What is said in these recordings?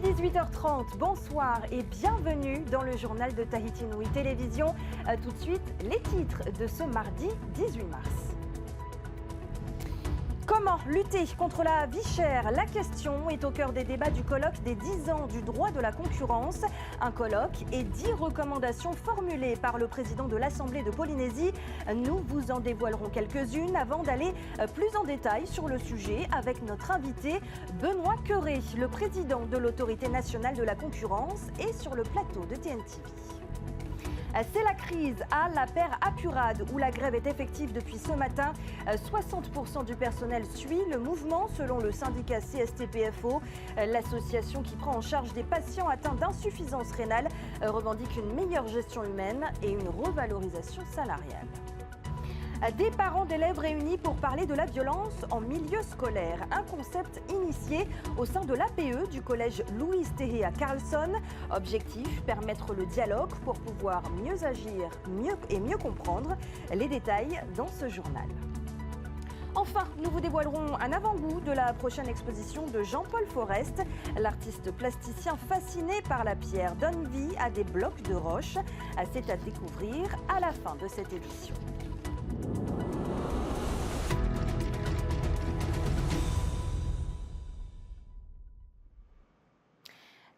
18h30, bonsoir et bienvenue dans le journal de Tahiti Nui Télévision. Tout de suite, les titres de ce mardi 18 mars. Comment lutter contre la vie chère? La question est au cœur des débats du colloque des 10 ans du droit de la concurrence. Un colloque et 10 recommandations formulées par le président de l'Assemblée de Polynésie. Nous vous en dévoilerons quelques-unes avant d'aller plus en détail sur le sujet avec notre invité Benoît Queré, le président de l'Autorité nationale de la concurrence, et sur le plateau de TNTV. C'est la crise à la paire Apurade où la grève est effective depuis ce matin. 60% du personnel suit le mouvement selon le syndicat CSTPFO. L'association qui prend en charge des patients atteints d'insuffisance rénale revendique une meilleure gestion humaine et une revalorisation salariale. Des parents d'élèves réunis pour parler de la violence en milieu scolaire. Un concept initié au sein de l'APE du collège Louise Tehé à Carlson. Objectif, permettre le dialogue pour pouvoir mieux agir mieux comprendre. Les détails dans ce journal. Enfin, nous vous dévoilerons un avant-goût de la prochaine exposition de Jean-Paul Forest. L'artiste plasticien fasciné par la pierre donne vie à des blocs de roche. C'est à découvrir à la fin de cette édition.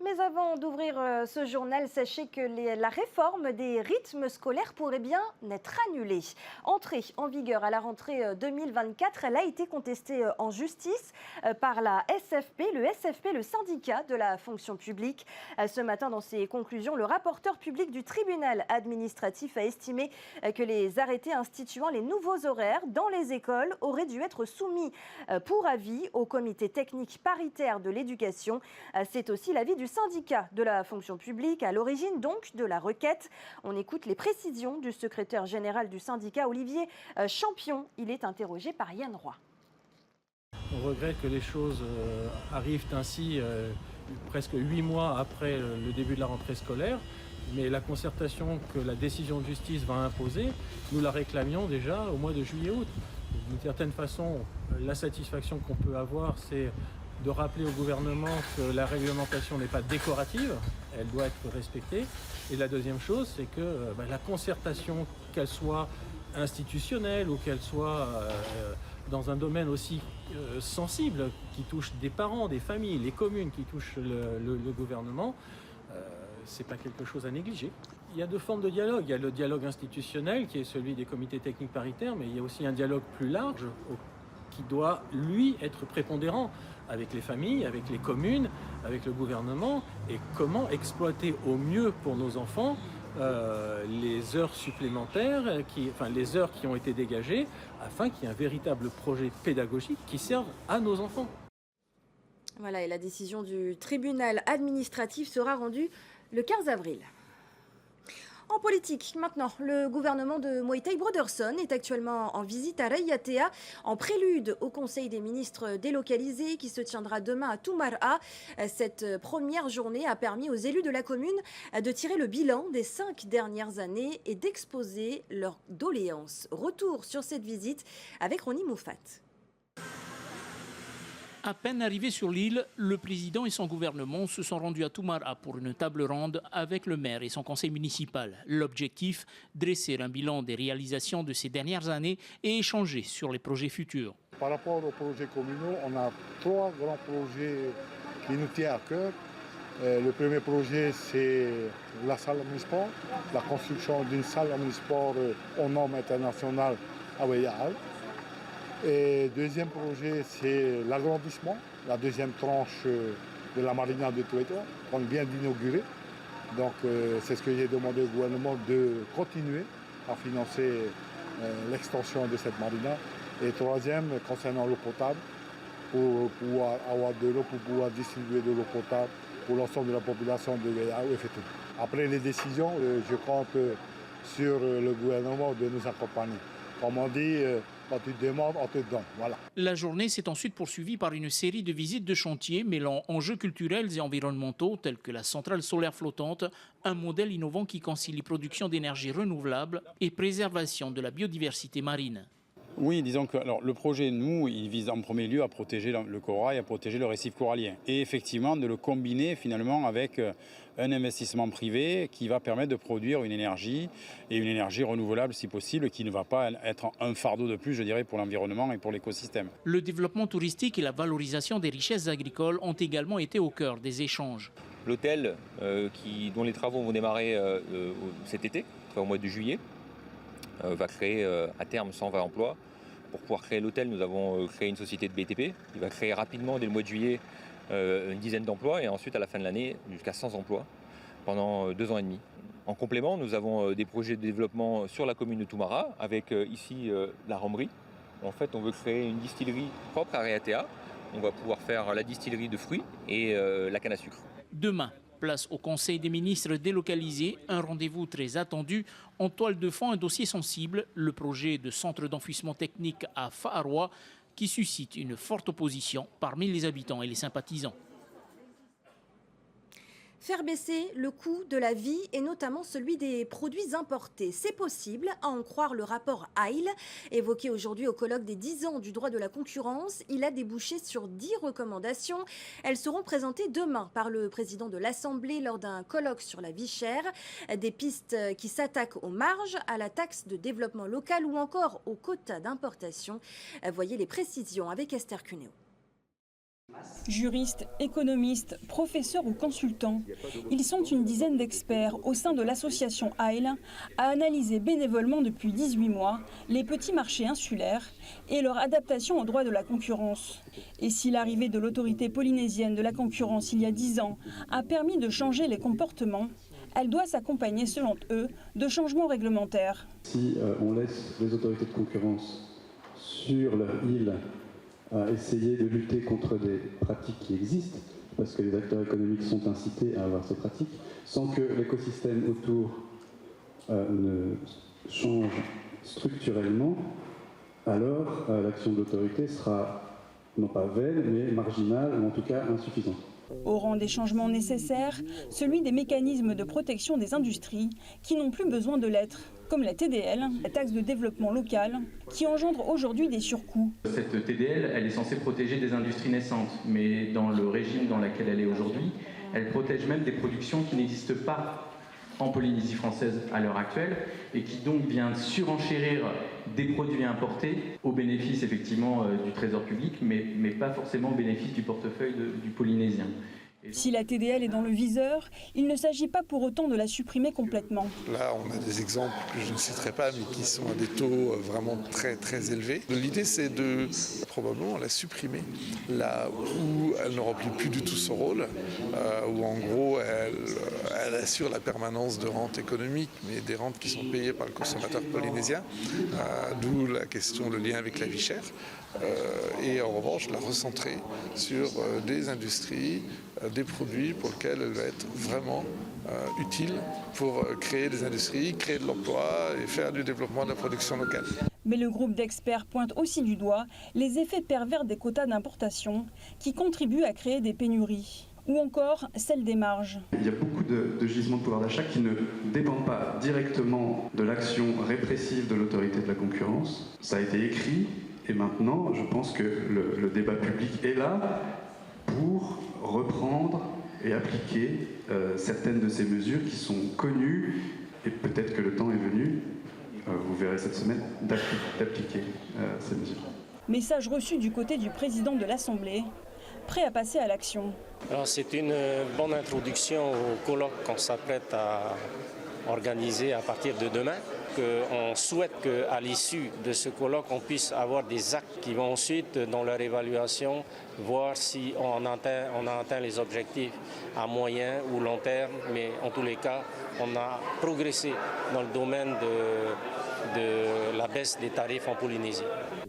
Mais avant d'ouvrir ce journal, sachez que la réforme des rythmes scolaires pourrait bien être annulée. Entrée en vigueur à la rentrée 2024, elle a été contestée en justice par la SFP, le syndicat de la fonction publique. Ce matin, dans ses conclusions, le rapporteur public du tribunal administratif a estimé que les arrêtés instituant les nouveaux horaires dans les écoles auraient dû être soumis pour avis au comité technique paritaire de l'éducation. C'est aussi l'avis du syndicat de la fonction publique à l'origine donc de la requête. On écoute les précisions du secrétaire général du syndicat, Olivier Champion. Il est interrogé par Yann Roy. On regrette que les choses arrivent ainsi presque 8 mois après le début de la rentrée scolaire. Mais la concertation que la décision de justice va imposer, nous la réclamions déjà au mois de juillet-août. D'une certaine façon, la satisfaction qu'on peut avoir, c'est de rappeler au gouvernement que la réglementation n'est pas décorative, elle doit être respectée. Et la deuxième chose, c'est que la concertation, qu'elle soit institutionnelle ou qu'elle soit dans un domaine aussi sensible, qui touche des parents, des familles, les communes, qui touchent le gouvernement, c'est pas quelque chose à négliger. Il y a deux formes de dialogue. Il y a le dialogue institutionnel, qui est celui des comités techniques paritaires, mais il y a aussi un dialogue plus large qui doit, lui, être prépondérant avec les familles, avec les communes, avec le gouvernement, et comment exploiter au mieux pour nos enfants les heures supplémentaires, les heures qui ont été dégagées, afin qu'il y ait un véritable projet pédagogique qui serve à nos enfants. Voilà, et la décision du tribunal administratif sera rendue le 15 avril. En politique, maintenant, le gouvernement de Moitai Broderson est actuellement en visite à Raiatea, en prélude au Conseil des ministres délocalisés qui se tiendra demain à Tumar'a. Cette première journée a permis aux élus de la commune de tirer le bilan des 5 dernières années et d'exposer leurs doléances. Retour sur cette visite avec Ronnie Moufat. À peine arrivé sur l'île, le président et son gouvernement se sont rendus à Tumar'a pour une table ronde avec le maire et son conseil municipal. L'objectif, dresser un bilan des réalisations de ces dernières années et échanger sur les projets futurs. Par rapport aux projets communaux, on a 3 grands projets qui nous tiennent à cœur. Le premier projet, c'est la salle omnisport, la construction d'une salle omnisport aux normes internationales à Waia'al. Et deuxième projet, c'est l'agrandissement, la deuxième tranche de la marina de Tueto, qu'on vient d'inaugurer. Donc c'est ce que j'ai demandé au gouvernement de continuer à financer l'extension de cette marina. Et troisième, concernant l'eau potable, pour pouvoir avoir de l'eau, pour pouvoir distribuer de l'eau potable pour l'ensemble de la population de Waia'al et Fetu. Après les décisions, je compte sur le gouvernement de nous accompagner. Comme on dit, quand tu demandes, on te donne. Voilà. La journée s'est ensuite poursuivie par une série de visites de chantiers mêlant enjeux culturels et environnementaux tels que la centrale solaire flottante, un modèle innovant qui concilie production d'énergie renouvelable et préservation de la biodiversité marine. Oui, disons que le projet, nous, il vise en premier lieu à protéger le corail, à protéger le récif corallien. Et effectivement, de le combiner finalement avec un investissement privé qui va permettre de produire une énergie, et une énergie renouvelable si possible, qui ne va pas être un fardeau de plus, je dirais, pour l'environnement et pour l'écosystème. Le développement touristique et la valorisation des richesses agricoles ont également été au cœur des échanges. L'hôtel, dont les travaux vont démarrer cet été, au mois de juillet, va créer à terme 120 emplois. Pour pouvoir créer l'hôtel, nous avons créé une société de BTP. Il va créer rapidement, dès le mois de juillet, une dizaine d'emplois et ensuite, à la fin de l'année, jusqu'à 100 emplois pendant 2 ans et demi. En complément, nous avons des projets de développement sur la commune de Toumara, avec ici la Romerie. En fait, on veut créer une distillerie propre à Réatea. On va pouvoir faire la distillerie de fruits et la canne à sucre. Demain, place au Conseil des ministres délocalisé, un rendez-vous très attendu. En toile de fond, un dossier sensible, le projet de centre d'enfouissement technique à Faaroa, qui suscite une forte opposition parmi les habitants et les sympathisants. Faire baisser le coût de la vie et notamment celui des produits importés. C'est possible, à en croire le rapport Heil, évoqué aujourd'hui au colloque des 10 ans du droit de la concurrence. Il a débouché sur 10 recommandations. Elles seront présentées demain par le président de l'Assemblée lors d'un colloque sur la vie chère. Des pistes qui s'attaquent aux marges, à la taxe de développement local ou encore aux quotas d'importation. Voyez les précisions avec Esther Cuneo. Juristes, économistes, professeurs ou consultants, ils sont une dizaine d'experts au sein de l'association Heil à analyser bénévolement depuis 18 mois les petits marchés insulaires et leur adaptation au droit de la concurrence. Et si l'arrivée de l'autorité polynésienne de la concurrence il y a 10 ans a permis de changer les comportements, elle doit s'accompagner, selon eux, de changements réglementaires. Si on laisse les autorités de concurrence sur leur île à essayer de lutter contre des pratiques qui existent, parce que les acteurs économiques sont incités à avoir ces pratiques, sans que l'écosystème autour ne change structurellement, alors l'action de l'autorité sera non pas vaine, mais marginale, ou en tout cas insuffisante. Au rang des changements nécessaires, celui des mécanismes de protection des industries qui n'ont plus besoin de l'être, comme la TDL, la taxe de développement local, qui engendre aujourd'hui des surcoûts. Cette TDL, elle est censée protéger des industries naissantes, mais dans le régime dans lequel elle est aujourd'hui, elle protège même des productions qui n'existent pas en Polynésie française à l'heure actuelle et qui donc vient surenchérir des produits importés au bénéfice effectivement du trésor public, mais pas forcément au bénéfice du portefeuille du Polynésien. Si la TDL est dans le viseur, il ne s'agit pas pour autant de la supprimer complètement. Là, on a des exemples que je ne citerai pas, mais qui sont à des taux vraiment très très élevés. L'idée, c'est de probablement la supprimer, là où elle ne remplit plus du tout son rôle, où en gros, elle assure la permanence de rentes économiques, mais des rentes qui sont payées par le consommateur polynésien, d'où la question, le lien avec la vie chère. Et en revanche, la recentrer sur des industries, des produits pour lesquels elle va être vraiment utile pour créer des industries, créer de l'emploi et faire du développement de la production locale. Mais le groupe d'experts pointe aussi du doigt les effets pervers des quotas d'importation qui contribuent à créer des pénuries. Ou encore celle des marges. Il y a beaucoup de gisements de pouvoir d'achat qui ne dépendent pas directement de l'action répressive de l'autorité de la concurrence. Ça a été écrit et maintenant je pense que le débat public est là pour reprendre et appliquer certaines de ces mesures qui sont connues et peut-être que le temps est venu, vous verrez cette semaine, d'appliquer ces mesures. Message reçu du côté du président de l'Assemblée, prêt à passer à l'action. C'est une bonne introduction au colloque qu'on s'apprête à organiser à partir de demain. On souhaite qu'à l'issue de ce colloque, on puisse avoir des actes qui vont ensuite, dans leur évaluation, voir si on a atteint les objectifs à moyen ou long terme. Mais en tous les cas, on a progressé dans le domaine de la baisse des tarifs en Polynésie.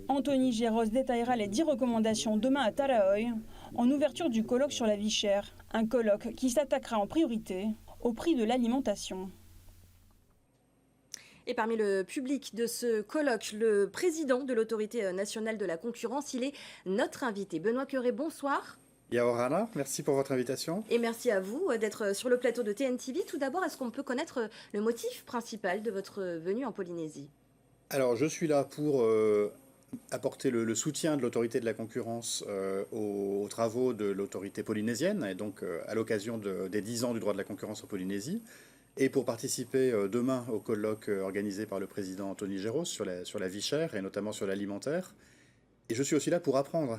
Anthony Géros détaillera les 10 recommandations demain à Taraoi, en ouverture du colloque sur la vie chère. Un colloque qui s'attaquera en priorité au prix de l'alimentation. Et parmi le public de ce colloque, le président de l'Autorité nationale de la concurrence, il est notre invité. Benoît Queuret, bonsoir. Yaorana, merci pour votre invitation. Et merci à vous d'être sur le plateau de TNTV. Tout d'abord, est-ce qu'on peut connaître le motif principal de votre venue en Polynésie ? Alors, je suis là pour apporter le soutien de l'autorité de la concurrence aux travaux de l'autorité polynésienne, et donc à l'occasion des 10 ans du droit de la concurrence en Polynésie, et pour participer demain au colloque organisé par le président Anthony Géros sur la vie chère, et notamment sur l'alimentaire. Et je suis aussi là pour apprendre,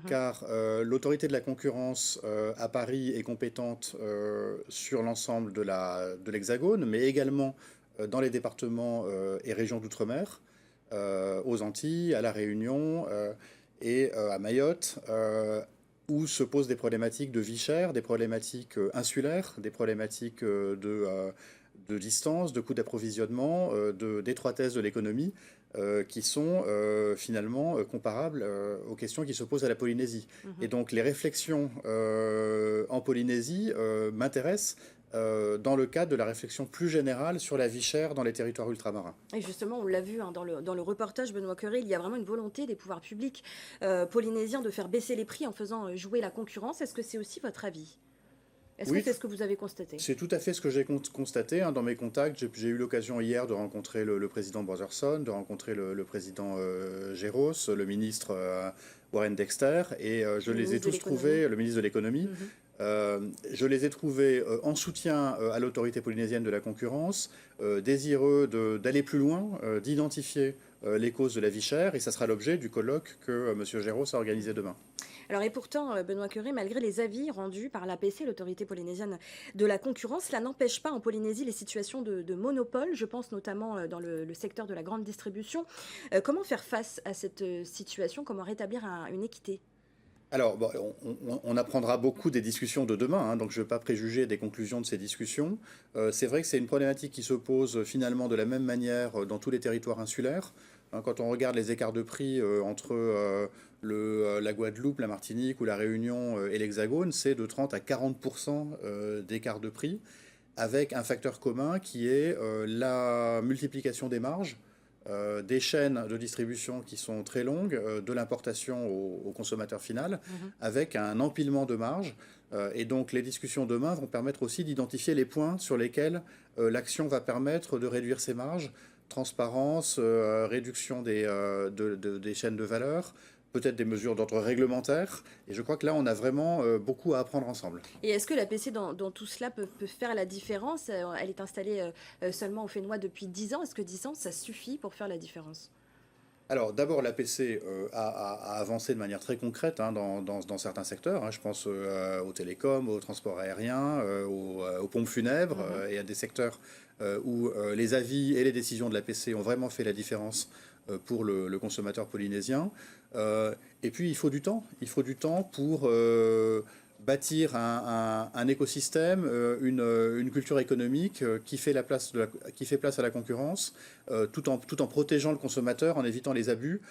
car l'autorité de la concurrence à Paris est compétente sur l'ensemble de l'Hexagone, mais également dans les départements et régions d'outre-mer, aux Antilles, à La Réunion et à Mayotte, où se posent des problématiques de vie chère, des problématiques insulaires, des problématiques de distance, de coûts d'approvisionnement, d'étroitesse de l'économie, qui sont finalement comparables aux questions qui se posent à la Polynésie. Et donc les réflexions en Polynésie m'intéressent dans le cadre de la réflexion plus générale sur la vie chère dans les territoires ultramarins. Et justement, on l'a vu dans le reportage, Benoît Curé, il y a vraiment une volonté des pouvoirs publics polynésiens de faire baisser les prix en faisant jouer la concurrence. Est-ce que c'est aussi votre avis ? Est-ce que c'est ce que vous avez constaté ? C'est tout à fait ce que j'ai constaté. Dans mes contacts, j'ai eu l'occasion hier de rencontrer le président Brotherson, de rencontrer le président Géros, le ministre Warren Dexter, et je les ai tous trouvés, le ministre de l'économie. Je les ai trouvés en soutien à l'autorité polynésienne de la concurrence, désireux d'aller plus loin, d'identifier les causes de la vie chère, et ça sera l'objet du colloque que M. Géros a organisé demain. Alors et pourtant, Benoît Curé, malgré les avis rendus par l'APC, l'autorité polynésienne de la concurrence, cela n'empêche pas en Polynésie les situations de monopole. Je pense notamment dans le secteur de la grande distribution. Comment faire face à cette situation ? Comment rétablir une équité ? Alors, on apprendra beaucoup des discussions de demain, donc je ne veux pas préjuger des conclusions de ces discussions. C'est vrai que c'est une problématique qui se pose finalement de la même manière dans tous les territoires insulaires. Quand on regarde les écarts de prix entre la Guadeloupe, la Martinique ou la Réunion et l'Hexagone, c'est de 30 à 40% d'écart de prix, avec un facteur commun qui est la multiplication des marges, des chaînes de distribution qui sont très longues, de l'importation au consommateur final, avec un empilement de marges. Et donc les discussions demain vont permettre aussi d'identifier les points sur lesquels l'action va permettre de réduire ces marges, transparence, réduction des chaînes de valeur, peut-être des mesures d'ordre réglementaire. Et je crois que là, on a vraiment beaucoup à apprendre ensemble. Et est-ce que l'APC, dans tout cela, peut faire la différence ? Elle est installée seulement au Fénois depuis 10 ans. Est-ce que 10 ans, ça suffit pour faire la différence ? Alors d'abord, l'APC a avancé de manière très concrète dans certains secteurs. Je pense aux télécoms, au transport aérien, aux pompes funèbres et à des secteurs où les avis et les décisions de l'APC ont vraiment fait la différence pour le consommateur polynésien. Et puis il faut du temps. Il faut du temps pour bâtir un écosystème, une culture économique qui fait place à la concurrence, tout en protégeant le consommateur, en évitant les abus.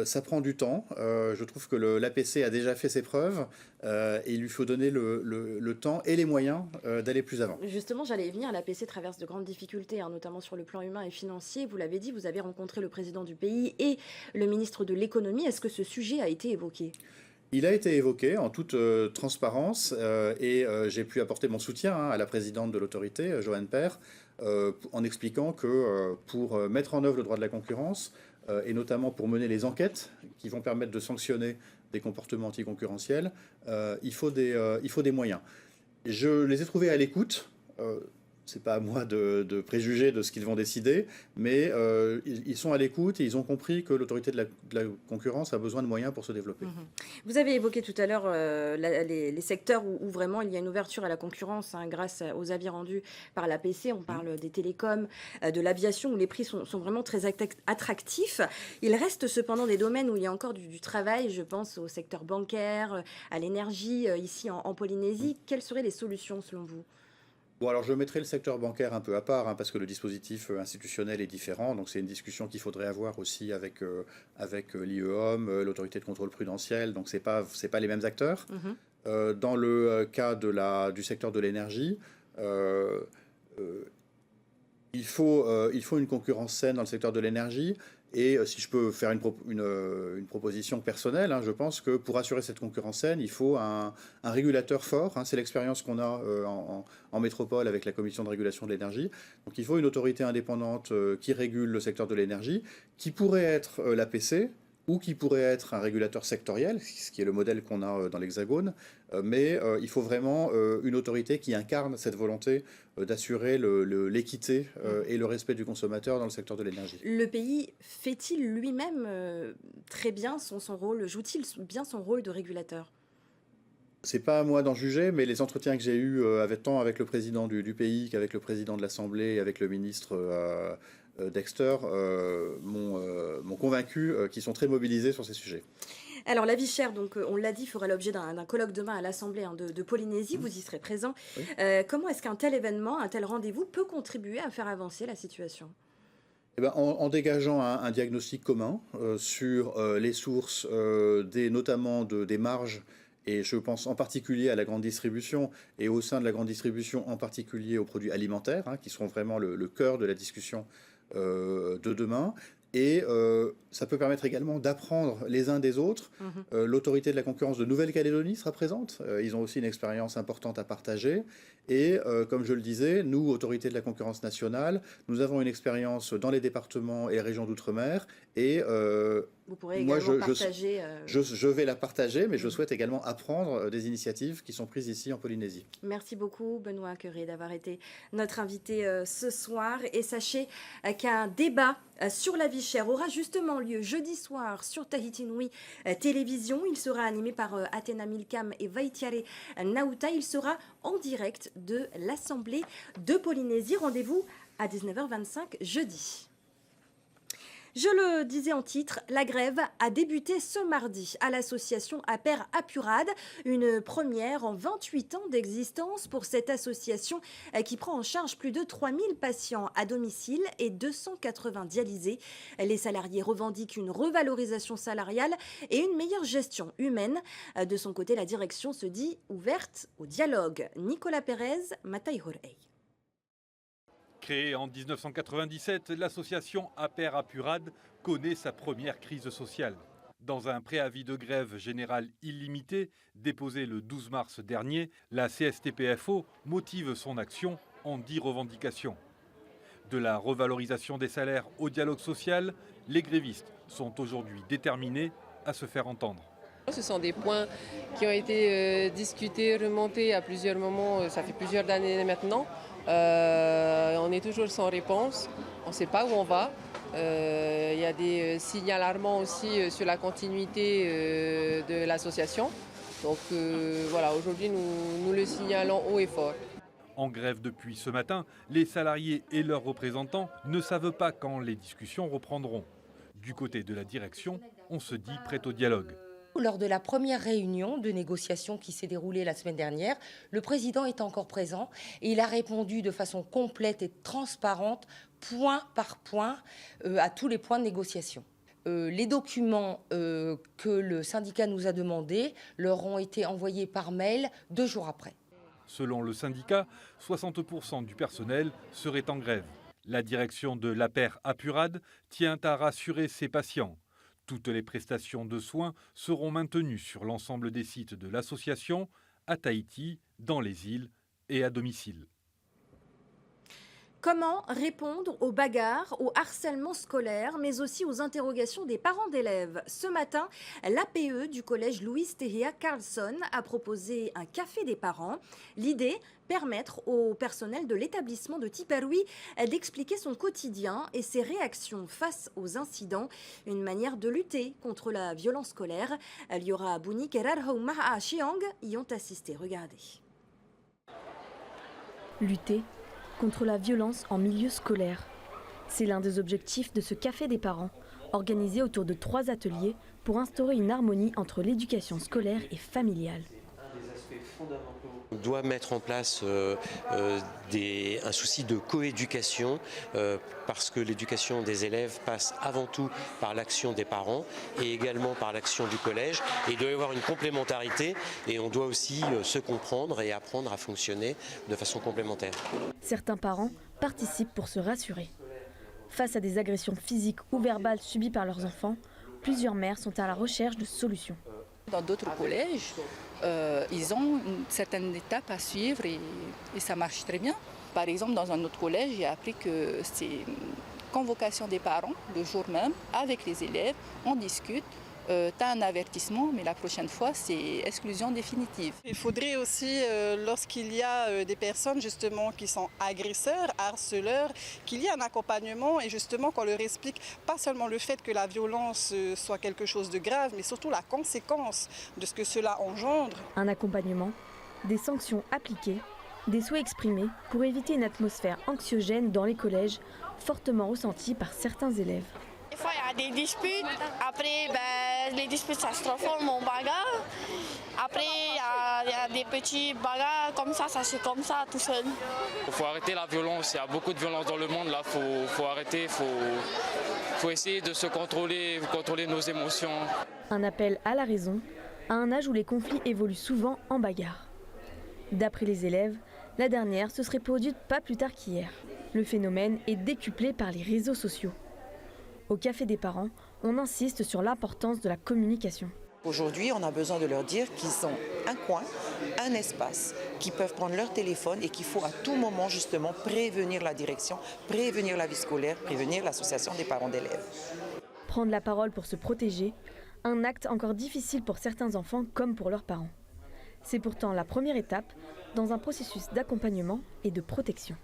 Ça prend du temps. Je trouve que l'APC a déjà fait ses preuves et il lui faut donner le temps et les moyens d'aller plus avant. Justement, j'allais y venir. L'APC traverse de grandes difficultés, notamment sur le plan humain et financier. Vous l'avez dit, vous avez rencontré le président du pays et le ministre de l'économie. Est-ce que ce sujet a été évoqué ? Il a été évoqué en toute transparence et j'ai pu apporter mon soutien à la présidente de l'autorité, Joanne Père, en expliquant que pour mettre en œuvre le droit de la concurrence, et notamment pour mener les enquêtes qui vont permettre de sanctionner des comportements anticoncurrentiels, il faut des moyens. Je les ai trouvés à l'écoute. C'est pas à moi de préjuger de ce qu'ils vont décider, mais ils sont à l'écoute et ils ont compris que l'autorité de la concurrence a besoin de moyens pour se développer. Vous avez évoqué tout à l'heure les secteurs où vraiment il y a une ouverture à la concurrence grâce aux avis rendus par l'APC. On parle des télécoms, de l'aviation où les prix sont vraiment très attractifs. Il reste cependant des domaines où il y a encore du travail. Je pense au secteur bancaire, à l'énergie ici en Polynésie. Quelles seraient les solutions selon vous ? Bon, alors je mettrai le secteur bancaire un peu à part, parce que le dispositif institutionnel est différent. Donc c'est une discussion qu'il faudrait avoir aussi avec l'IEOM, l'autorité de contrôle prudentiel. Donc c'est pas les mêmes acteurs. Dans le cas du secteur de l'énergie, il faut une concurrence saine dans le secteur de l'énergie. Et si je peux faire une proposition personnelle, je pense que pour assurer cette concurrence saine, il faut un régulateur fort. C'est l'expérience qu'on a en métropole avec la Commission de régulation de l'énergie. Donc il faut une autorité indépendante qui régule le secteur de l'énergie, qui pourrait être l'APC, ou qui pourrait être un régulateur sectoriel, ce qui est le modèle qu'on a dans l'Hexagone, mais il faut vraiment une autorité qui incarne cette volonté d'assurer l'équité et le respect du consommateur dans le secteur de l'énergie. Le pays fait-il lui-même très bien son rôle, joue-t-il bien son rôle de régulateur ? C'est pas à moi d'en juger, mais les entretiens que j'ai eus tant avec le président du pays qu'avec le président de l'Assemblée et avec le ministre Dexter m'ont convaincu qu'ils sont très mobilisés sur ces sujets. Alors la vie chère, donc, on l'a dit, fera l'objet d'un colloque demain à l'Assemblée de Polynésie, vous y serez présent. Oui. Comment est-ce qu'un tel événement, un tel rendez-vous peut contribuer à faire avancer la situation ? En dégageant un diagnostic commun sur les sources, notamment des marges, et je pense en particulier à la grande distribution, et au sein de la grande distribution en particulier aux produits alimentaires, qui seront vraiment le cœur de la discussion de demain. Et ça peut permettre également d'apprendre les uns des autres. L'autorité de la concurrence de Nouvelle-Calédonie sera présente. Ils ont aussi une expérience importante à partager. Et comme je le disais, nous, autorité de la concurrence nationale, nous avons une expérience dans les départements et les régions d'outre-mer. Et vous pourrez également partager... Je vais la partager, mais je souhaite également apprendre des initiatives qui sont prises ici en Polynésie. Merci beaucoup, Benoît Curé, d'avoir été notre invité ce soir. Et sachez qu'un débat sur la vie chère aura justement lieu jeudi soir sur Tahiti Nui Télévision. Il sera animé par Athéna Milcam et Vaitiare Nauta. Il sera en direct de l'Assemblée de Polynésie. Rendez-vous à 19h25 jeudi. Je le disais en titre, la grève a débuté ce mardi à l'association APER Apurad, une première en 28 ans d'existence pour cette association qui prend en charge plus de 3000 patients à domicile et 280 dialysés. Les salariés revendiquent une revalorisation salariale et une meilleure gestion humaine. De son côté, la direction se dit ouverte au dialogue. Nicolas Pérez, Matai Horei. Créée en 1997, l'association APER Apurad connaît sa première crise sociale. Dans un préavis de grève générale illimité déposé le 12 mars dernier, la CSTPFO motive son action en 10 revendications. De la revalorisation des salaires au dialogue social, les grévistes sont aujourd'hui déterminés à se faire entendre. Ce sont des points qui ont été discutés, remontés à plusieurs moments, ça fait plusieurs années maintenant. On est toujours sans réponse, on ne sait pas où on va. Il y a des signes alarmants aussi sur la continuité de l'association. Donc voilà, aujourd'hui nous le signalons haut et fort. En grève depuis ce matin, les salariés et leurs représentants ne savent pas quand les discussions reprendront. Du côté de la direction, on se dit prêt au dialogue. Lors de la première réunion de négociation qui s'est déroulée la semaine dernière, le président est encore présent et il a répondu de façon complète et transparente, point par point, à tous les points de négociation. Les documents que le syndicat nous a demandés leur ont été envoyés par mail 2 jours après. Selon le syndicat, 60% du personnel serait en grève. La direction de l'APER Apurad tient à rassurer ses patients. Toutes les prestations de soins seront maintenues sur l'ensemble des sites de l'association, à Tahiti, dans les îles et à domicile. Comment répondre aux bagarres, au harcèlement scolaire, mais aussi aux interrogations des parents d'élèves ? Ce matin, l'APE du collège Louis Tehea Carlson a proposé un café des parents. L'idée, permettre au personnel de l'établissement de Tiparui d'expliquer son quotidien et ses réactions face aux incidents. Une manière de lutter contre la violence scolaire. Liora Bouni et Rarhou Maha Chiang y ont assisté. Regardez. Lutter contre la violence en milieu scolaire. C'est l'un des objectifs de ce café des parents, organisé autour de 3 ateliers pour instaurer une harmonie entre l'éducation scolaire et familiale. On doit mettre en place un souci de coéducation parce que l'éducation des élèves passe avant tout par l'action des parents et également par l'action du collège. Et il doit y avoir une complémentarité et on doit aussi se comprendre et apprendre à fonctionner de façon complémentaire. Certains parents participent pour se rassurer. Face à des agressions physiques ou verbales subies par leurs enfants, plusieurs mères sont à la recherche de solutions. Dans d'autres collèges, ils ont une certaine étape à suivre et ça marche très bien. Par exemple, dans un autre collège, j'ai appris que c'est convocation des parents le jour même avec les élèves, on discute. Tu as un avertissement, mais la prochaine fois, c'est exclusion définitive. Il faudrait aussi, lorsqu'il y a des personnes justement qui sont agresseurs, harceleurs, qu'il y ait un accompagnement et justement qu'on leur explique pas seulement le fait que la violence soit quelque chose de grave, mais surtout la conséquence de ce que cela engendre. Un accompagnement, des sanctions appliquées, des souhaits exprimés pour éviter une atmosphère anxiogène dans les collèges, fortement ressentie par certains élèves. Des fois, il y a des disputes. Après, les disputes, ça se transforme en bagarre. Après, il y a des petits bagarres comme ça c'est comme ça, tout seul. Il faut arrêter la violence. Il y a beaucoup de violence dans le monde. Là, faut arrêter. Faut essayer de se contrôler nos émotions. Un appel à la raison, à un âge où les conflits évoluent souvent en bagarre. D'après les élèves, la dernière se serait produite pas plus tard qu'hier. Le phénomène est décuplé par les réseaux sociaux. Au Café des parents, on insiste sur l'importance de la communication. Aujourd'hui, on a besoin de leur dire qu'ils ont un coin, un espace, qu'ils peuvent prendre leur téléphone et qu'il faut à tout moment justement prévenir la direction, prévenir la vie scolaire, prévenir l'association des parents d'élèves. Prendre la parole pour se protéger, un acte encore difficile pour certains enfants comme pour leurs parents. C'est pourtant la première étape dans un processus d'accompagnement et de protection.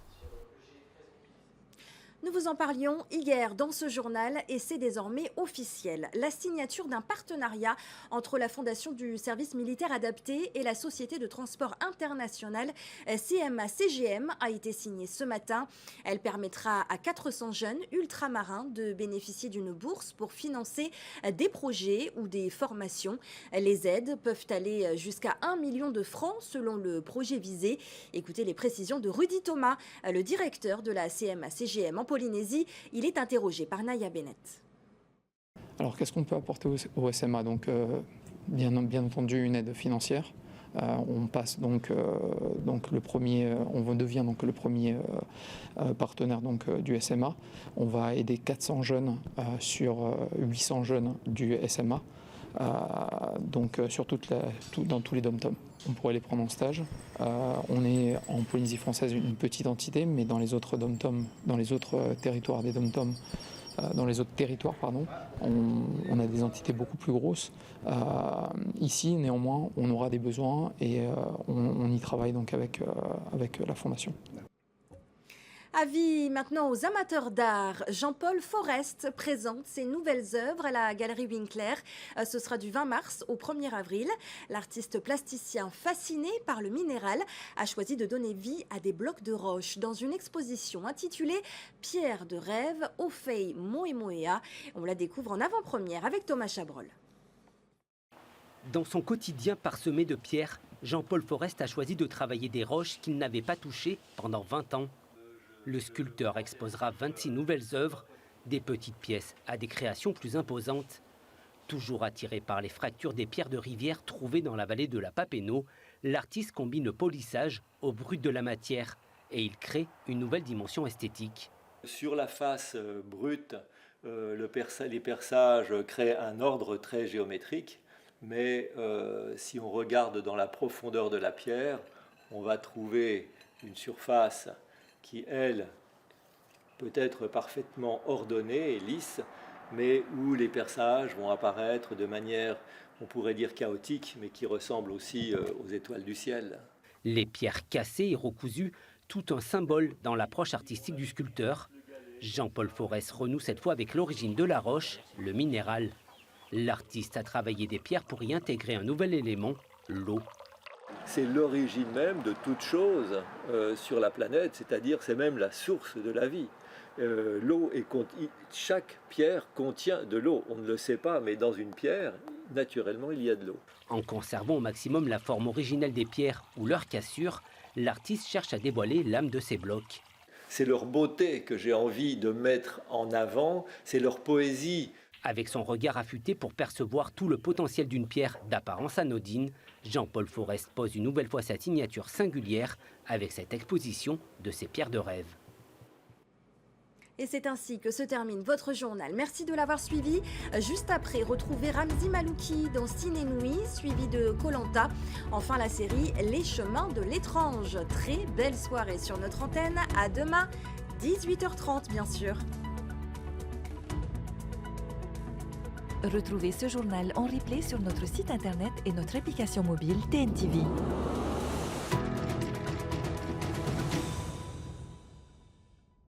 Nous vous en parlions hier dans ce journal et c'est désormais officiel. La signature d'un partenariat entre la Fondation du service militaire adapté et la Société de transport international CMA-CGM a été signée ce matin. Elle permettra à 400 jeunes ultramarins de bénéficier d'une bourse pour financer des projets ou des formations. Les aides peuvent aller jusqu'à 1 million de francs selon le projet visé. Écoutez les précisions de Rudy Thomas, le directeur de la CMA-CGM en Polynésie. Il est interrogé par Naya Bennett. Alors qu'est-ce qu'on peut apporter au SMA? Donc, bien entendu une aide financière. On passe donc le premier, on devient donc le premier partenaire donc du SMA. On va aider 400 jeunes sur 800 jeunes du SMA. Donc dans tous les dom-toms. On pourrait les prendre en stage. On est en Polynésie française une petite entité, mais dans les autres dom-toms, dans les autres territoires des dom-toms, dans les autres territoires, on a des entités beaucoup plus grosses. Ici, néanmoins, on aura des besoins et on y travaille donc avec la Fondation. Avis maintenant aux amateurs d'art. Jean-Paul Forest présente ses nouvelles œuvres à la Galerie Winkler. Ce sera du 20 mars au 1er avril. L'artiste plasticien fasciné par le minéral a choisi de donner vie à des blocs de roche dans une exposition intitulée « Pierre de rêve, Ofei Moemoea ». On la découvre en avant-première avec Thomas Chabrol. Dans son quotidien parsemé de pierres, Jean-Paul Forest a choisi de travailler des roches qu'il n'avait pas touchées pendant 20 ans. Le sculpteur exposera 26 nouvelles œuvres, des petites pièces à des créations plus imposantes. Toujours attiré par les fractures des pierres de rivière trouvées dans la vallée de la Papineau, l'artiste combine le polissage au brut de la matière et il crée une nouvelle dimension esthétique. Sur la face brute, les perçages créent un ordre très géométrique, mais si on regarde dans la profondeur de la pierre, on va trouver une surface qui, elle, peut être parfaitement ordonnée et lisse, mais où les perçages vont apparaître de manière, on pourrait dire chaotique, mais qui ressemble aussi aux étoiles du ciel. Les pierres cassées et recousues, tout un symbole dans l'approche artistique du sculpteur. Jean-Paul Forest renoue cette fois avec l'origine de la roche, le minéral. L'artiste a travaillé des pierres pour y intégrer un nouvel élément, l'eau. C'est l'origine même de toute chose sur la planète, c'est-à-dire c'est même la source de la vie. Chaque pierre contient de l'eau. On ne le sait pas, mais dans une pierre, naturellement, il y a de l'eau. En conservant au maximum la forme originelle des pierres ou leur cassure, l'artiste cherche à dévoiler l'âme de ces blocs. C'est leur beauté que j'ai envie de mettre en avant, c'est leur poésie. Avec son regard affûté pour percevoir tout le potentiel d'une pierre d'apparence anodine, Jean-Paul Forest pose une nouvelle fois sa signature singulière avec cette exposition de ses pierres de rêve. Et c'est ainsi que se termine votre journal. Merci de l'avoir suivi. Juste après, retrouvez Ramzi Malouki dans Ciné Nuit, suivi de Koh-Lanta. Enfin, la série Les Chemins de l'étrange. Très belle soirée sur notre antenne. À demain, 18h30 bien sûr. Retrouvez ce journal en replay sur notre site internet et notre application mobile TNTV.